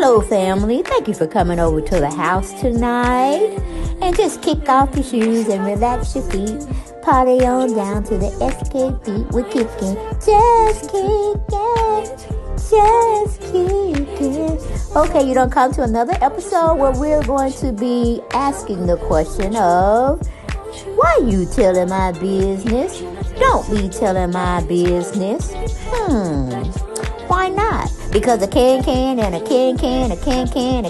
Hello, family. Thank you for coming over to the house tonight. And just kick off your shoes and relax your feet. Party on down to the SK beat. We're kicking. Just kicking. Just kicking. Okay, you don't come to another episode where we're going to be asking the question of, why you telling my business? Don't be telling my business. Why not? Because a can and a can, a can,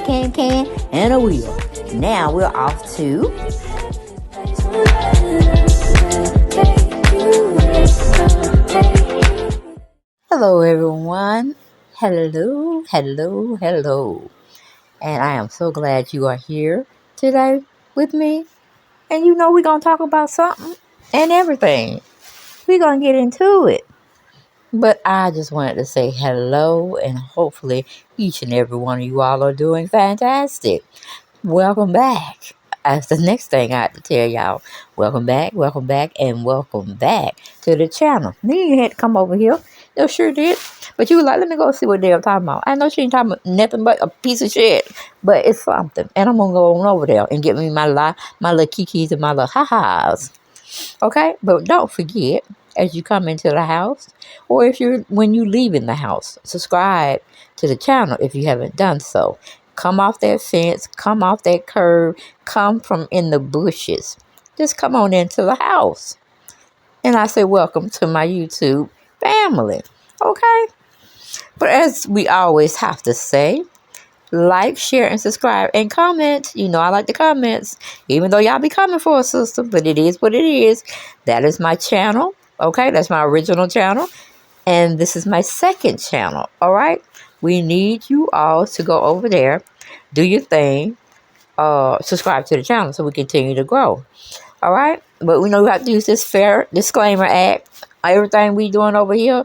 and a wheel. Now we're off to... Hello, everyone. Hello. And I am so glad you are here today with me. And you know we're going to talk about something and everything. We're going to get into it. But I just wanted to say hello, and hopefully each and every one of you all are doing fantastic. Welcome back. That's the next thing I have to tell y'all. Welcome back, and welcome back to the channel. Then you had to come over here. No, sure did. But you were like, let me go see what they're talking about. I know she ain't talking about nothing but a piece of shit. But it's something. And I'm going to go on over there and get me my little kikis and my little ha-has. Okay? But don't forget, as you come into the house, or when you leave in the house, subscribe to the channel if you haven't done so. Come off that fence, come off that curb, come from in the bushes. Just come on into the house. And I say welcome to my YouTube family. Okay? But as we always have to say, like, share, and subscribe, and comment. You know I like the comments, even though y'all be coming for a sister, but it is what it is. That is my channel, okay? That's my original channel, and this is my second channel, all right? We need you all to go over there, do your thing, subscribe to the channel so we continue to grow, all right? But we know we have to use this fair disclaimer act. Everything we doing over here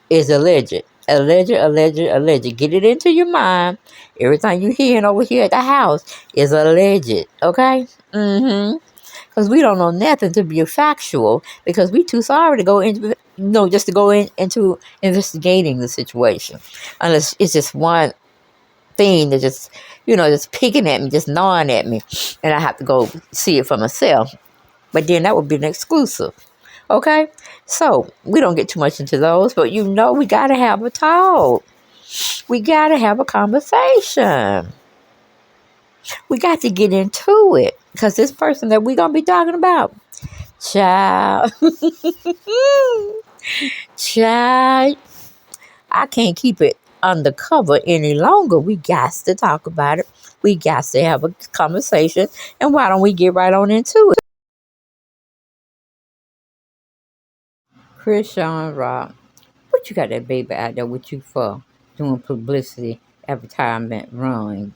is alleged. Alleged. Get it into your mind. Everything you hearing over here at the house is alleged. Okay? Because we don't know nothing to be factual, because we too sorry to go into, just to go into investigating the situation. Unless it's just one thing that just picking at me, just gnawing at me, and I have to go see it for myself. But then that would be an exclusive. Okay? So, we don't get too much into those, but we got to have a talk. We got to have a conversation. We got to get into it, because this person that we're going to be talking about, child, I can't keep it undercover any longer. We got to talk about it. We got to have a conversation, and why don't we get right on into it? Chrisean Rock, what you got that baby out there with you for? Doing publicity, advertisement, run.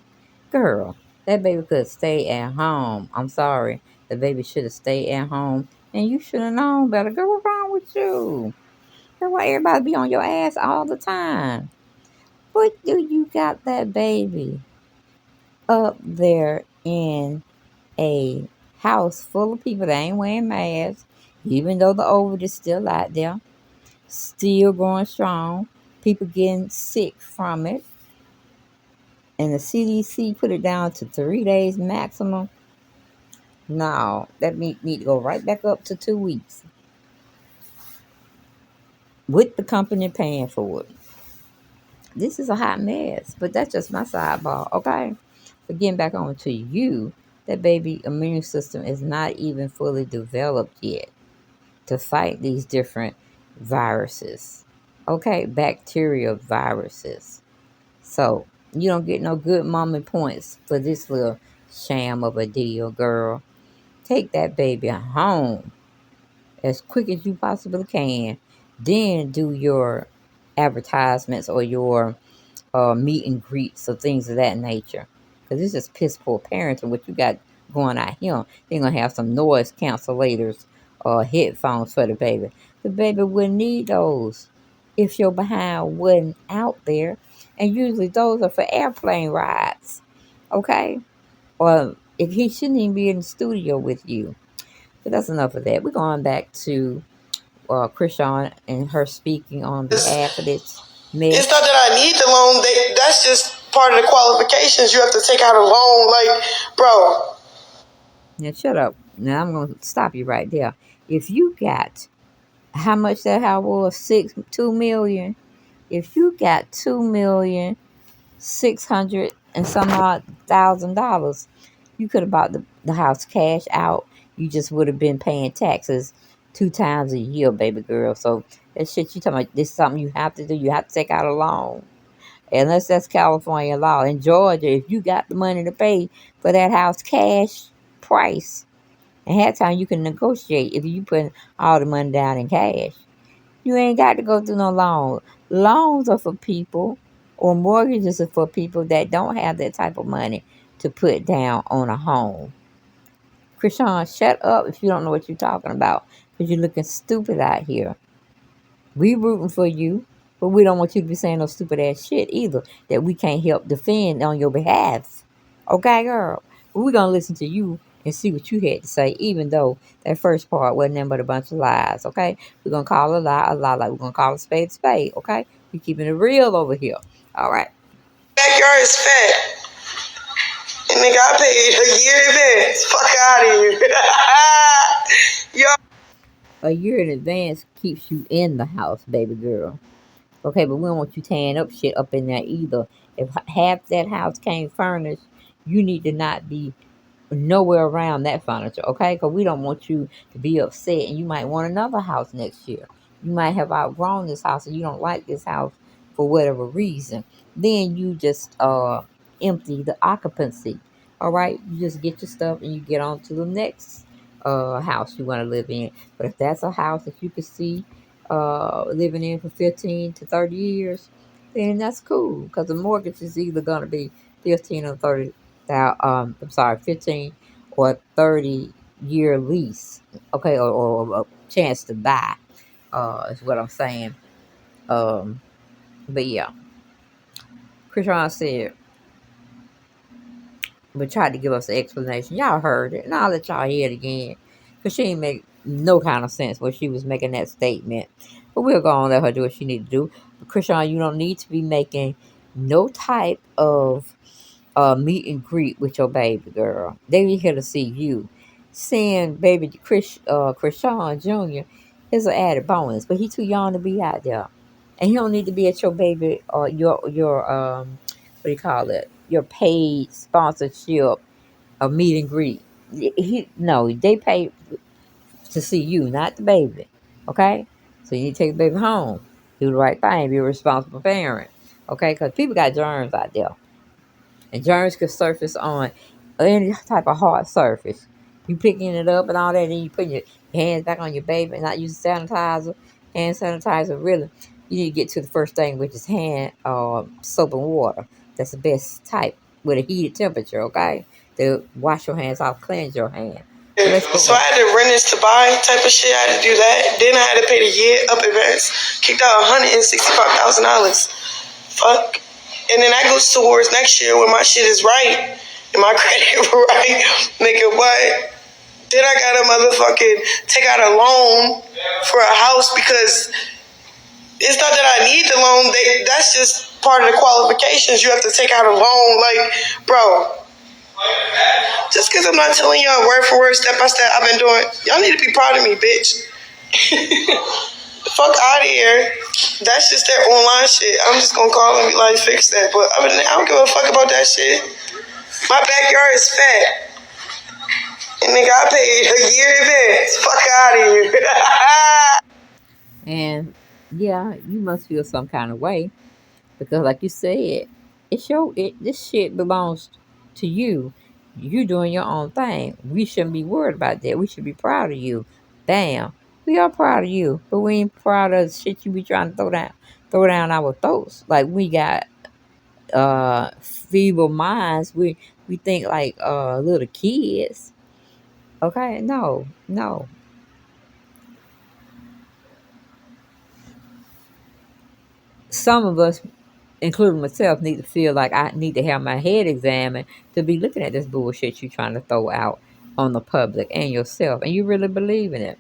Girl, that baby could stay at home. I'm sorry. The baby should have stayed at home. And you should have known better. Girl, what's wrong with you? That's why everybody be on your ass all the time. What do you got that baby up there in a house full of people that ain't wearing masks, even though the ovid is still out there, still growing strong, people getting sick from it, and the CDC put it down to 3 days maximum? No, that need to go right back up to 2 weeks, with the company paying for it. This is a hot mess, but that's just my sidebar, okay? But getting back on to you, that baby immune system is not even fully developed yet to fight these different viruses, okay? Bacterial viruses. So you don't get no good mommy points for this little sham of a deal, girl. Take that baby home as quick as you possibly can. Then do your advertisements or your meet and greets or things of that nature. Because this is piss poor parenting, what you got going out here. They're going to have some noise cancellators or headphones for the baby. The baby wouldn't need those if your behind wasn't out there. And usually those are for airplane rides. Okay? Or if he shouldn't even be in the studio with you. But that's enough of that. We're going back to Chrisean and her speaking on behalf of this mess. It's not that I need the loan. That's just part of the qualifications. You have to take out a loan, like, bro. Now shut up. Now I'm gonna stop you right there. If you got how much that house was, 2 million. If you got 2,600,000 and some odd $1,000, you could have bought the house cash out. You just would have been paying taxes 2 times a year, baby girl. So that shit you talking about, this is something you have to do. You have to take out a loan. Unless that's California law. In Georgia, if you got the money to pay for that house cash price, and half time you can negotiate if you put all the money down in cash. You ain't got to go through no loan. Loans are for people, or mortgages are for people that don't have that type of money to put down on a home. Chrisean, shut up if you don't know what you're talking about, because you're looking stupid out here. We rooting for you, but we don't want you to be saying no stupid ass shit either that we can't help defend on your behalf. Okay, girl? But we're gonna listen to you and see what you had to say, even though that first part wasn't nothing but a bunch of lies. Okay? We're gonna call a lie, like we're gonna call a spade. Okay? We keeping it real over here. All right. Backyard is fat. And nigga, I paid a year in advance. Fuck out of here. Yo. A year in advance keeps you in the house, baby girl. Okay, but we don't want you tearing up shit up in there either. If half that house came furnished, you need to not be nowhere around that furniture, okay? Because we don't want you to be upset, and you might want another house next year. You might have outgrown this house and you don't like this house for whatever reason. Then you just empty the occupancy. All right, you just get your stuff and you get on to the next house you want to live in. But if that's a house that you can see living in for 15 to 30 years, then that's cool, because the mortgage is either going to be 15 or 30. I'm sorry, 15 or 30-year lease, okay, or a chance to buy, is what I'm saying. But yeah, Chrisean said, but tried to give us an explanation. Y'all heard it, and I'll let y'all hear it again, because she didn't make no kind of sense when she was making that statement. But we'll go on and let her do what she need to do. But Chrisean, you don't need to be making no type of meet and greet with your baby girl. They be here to see you. Seeing baby Chrisean Jr. is an added bonus, but he too young to be out there, and he don't need to be at your baby or your what do you call it? Your paid sponsorship, a meet and greet. No, they pay to see you, not the baby. Okay, so you need to take the baby home, do the right thing, be a responsible parent. Okay, because people got germs out there. And germs could surface on any type of hard surface. You picking it up and all that, and then you putting your hands back on your baby and not using sanitizer, hand sanitizer. Really, you need to get to the first thing, which is hand soap and water. That's the best type with a heated temperature. Okay, to wash your hands off, cleanse your hand. So let's go So I back. had to rent this to buy type of shit. I had to do that. Then I had to pay the year up advance. Kicked out $165,000. Fuck. And then that goes towards next year when my shit is right and my credit right. Nigga, what? Then I gotta motherfucking take out a loan for a house because it's not that I need the loan. That's just part of the qualifications. You have to take out a loan. Like, bro, just because I'm not telling y'all word for word, step by step, I've been doing, y'all need to be proud of me, bitch. Fuck out of here. That's just their online shit. I'm just gonna call and be like, fix that. But other than that, I don't give a fuck about that shit. My backyard is fat. And nigga, I paid a year in advance. Fuck out of here. And yeah, you must feel some kind of way, because like you said, this shit belongs to you. You doing your own thing. We shouldn't be worried about that. We should be proud of you. Damn. We are proud of you, but we ain't proud of the shit you be trying to throw down our throats. Like we got feeble minds. We think like little kids. Okay? No, no. Some of us, including myself, need to feel like I need to have my head examined to be looking at this bullshit you trying to throw out on the public and yourself, and you really believe in it.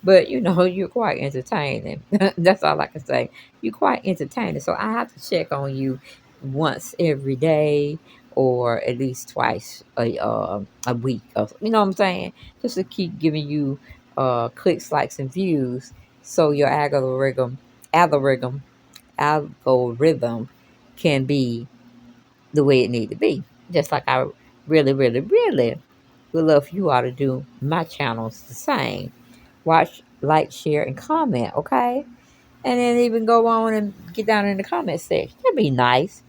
But you're quite entertaining. That's all I can say. You're quite entertaining. So I have to check on you once every day or at least twice a week. You know what I'm saying? Just to keep giving you clicks, likes, and views, so your algorithm, algorithm can be the way it need to be. Just like I really, really, really would love for you all to do my channels the same. Watch, like, share, and comment, okay? And then even go on and get down in the comment section. That'd be nice.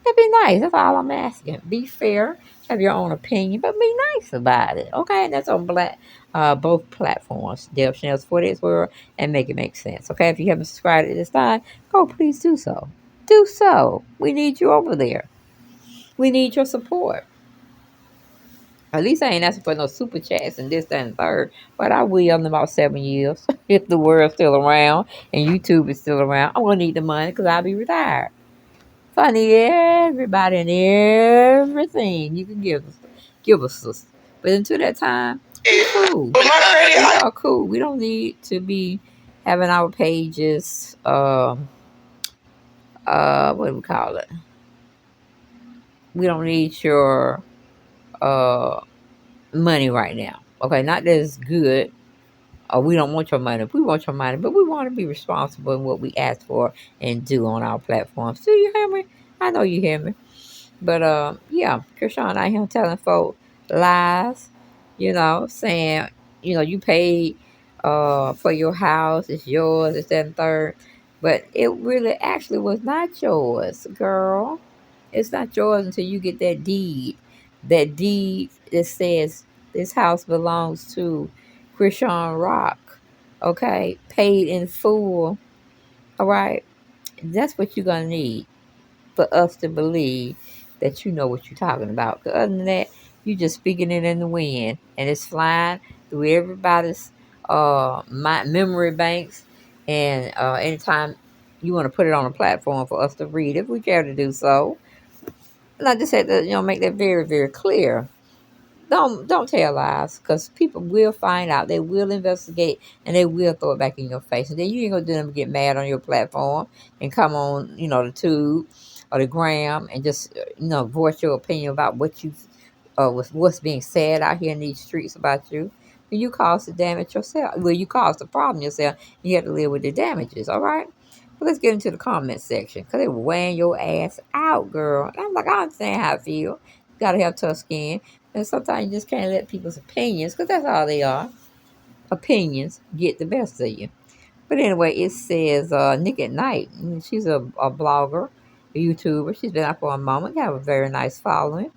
That'd be nice. That's all I'm asking. Be fair. Have your own opinion, but be nice about it. Okay? And that's on both platforms. Deb Chanel's For This World and Make It Make Sense. Okay? If you haven't subscribed at this time, go please do so. Do so. We need you over there. We need your support. At least I ain't asking for no super chats and this, that, and third. But I will in about 7 years. If the world's still around and YouTube is still around, I'm going to need the money because I'll be retired. So I need everybody and everything you can give us. Give us, sister. But until that time, we cool. But my credit, We are cool. We don't need to be having our pages, what do we call it? We don't need your money right now. Okay, not that it's good. We don't want your money. We want your money, but we want to be responsible in what we ask for and do on our platforms. Do you hear me? I know you hear me. But yeah, Chrisean out here telling folk lies, saying, you paid for your house, it's yours, it's that and third. But it really actually was not yours, girl. It's not yours until you get that deed. That deed that says this house belongs to Chrisean Rock. Okay, paid in full. All right, that's what you're gonna need for us to believe that you know what you're talking about. 'Cause other than that, you just speaking it in the wind, and it's flying through everybody's memory banks. And anytime you want to put it on a platform for us to read, if we care to do so, and I just had to make that very, very clear. Don't tell lies, because people will find out. They will investigate, and they will throw it back in your face. And then you ain't gonna do them get mad on your platform and come on, the tube or the gram and just voice your opinion about what's being said out here in these streets about you. And you caused the damage yourself. Well, you caused the problem yourself. You have to live with the damages. All right. But let's get into the comment section, because they were weighing your ass out, girl. And I'm like, I understand how I feel. You gotta have tough skin. And sometimes you just can't let people's opinions, because that's all they are, opinions, get the best of you. But anyway, it says Nick at Night. She's a blogger, a YouTuber. She's been out for a moment. Got a very nice following.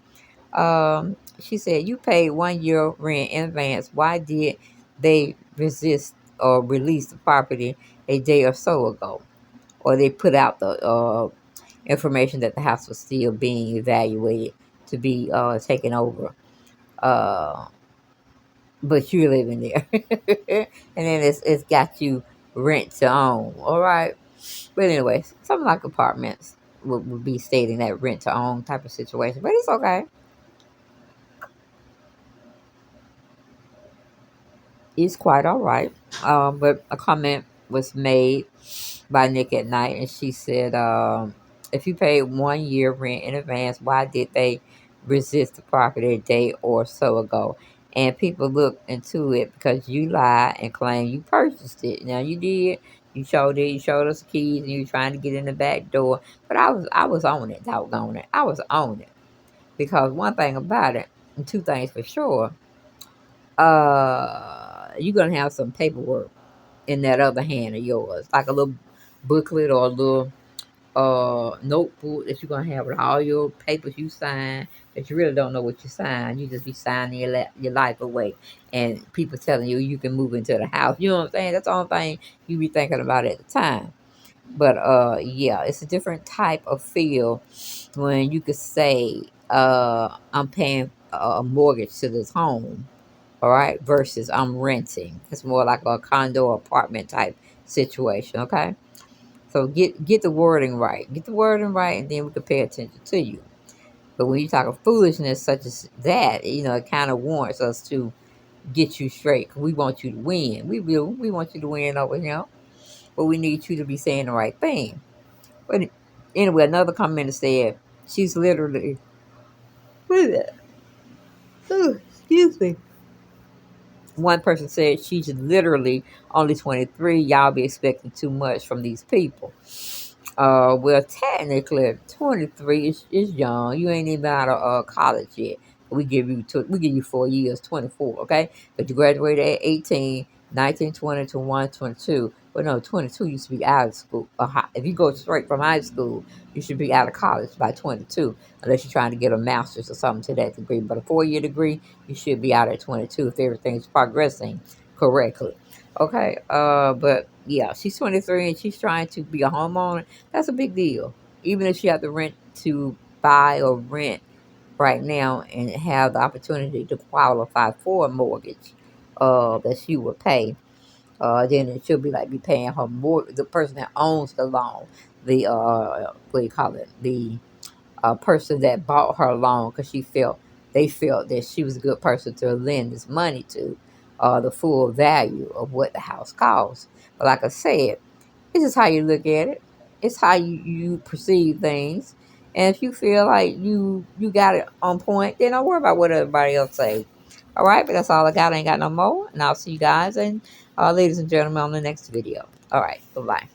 She said, you paid 1 year rent in advance. Why did they resist or release the property a day or so ago? Or they put out the information that the house was still being evaluated to be taken over. Uh, but you're living there. And then it's got you rent to own. All right. But anyway, something like apartments would be stating that rent to own type of situation. But it's okay. It's quite all right. But a comment was made by Nick at Night, and she said, if you paid 1 year rent in advance, why did they resist the property a day or so ago? And people looked into it because you lied and claimed you purchased it. Now you did. You showed it. You showed us the keys, and you were trying to get in the back door. But I was on it. Doggone it. I was on it, because one thing about it, and two things for sure. You're gonna have some paperwork in that other hand of yours, like a little booklet or a little notebook that you're gonna have with all your papers you sign, that you really don't know what you sign. You just be signing your life away, and people telling you you can move into the house. You know what I'm saying? That's the only thing you be thinking about at the time. But yeah, it's a different type of feel when you could say, I'm paying a mortgage to this home, all right, versus I'm renting. It's more like a condo apartment type situation, okay? So get the wording right. Get the wording right, and then we can pay attention to you. But when you talk of foolishness such as that, it kind of warrants us to get you straight. 'Cause we want you to win. We will. We want you to win over here. But we need you to be saying the right thing. But Anyway, another commenter said she's literally, what is that? Oh, excuse me. One person said she's literally only 23. Y'all be expecting too much from these people. Well, technically, 23 is young. You ain't even out of college yet. We give you 4 years, 24, okay? But you graduated at 18, 19, 20, 21, 22. Well, no, 22 you should be out of school. If you go straight from high school, you should be out of college by 22, unless you're trying to get a master's or something to that degree. But a 4-year degree, you should be out at 22 if everything's progressing correctly. Okay, but yeah, she's 23 and she's trying to be a homeowner. That's a big deal. Even if she have to rent to buy or rent right now and have the opportunity to qualify for a mortgage that she would pay, then it should be like be paying her the person that owns the loan, the what do you call it, the person that bought her loan, because they felt that she was a good person to lend this money to, the full value of what the house costs. But like I said, it's just how you look at it. It's how you perceive things. And if you feel like you got it on point, then don't worry about what everybody else say. All right, but that's all I got. I ain't got no more. And I'll see you guys and ladies and gentlemen on the next video. All right, bye-bye.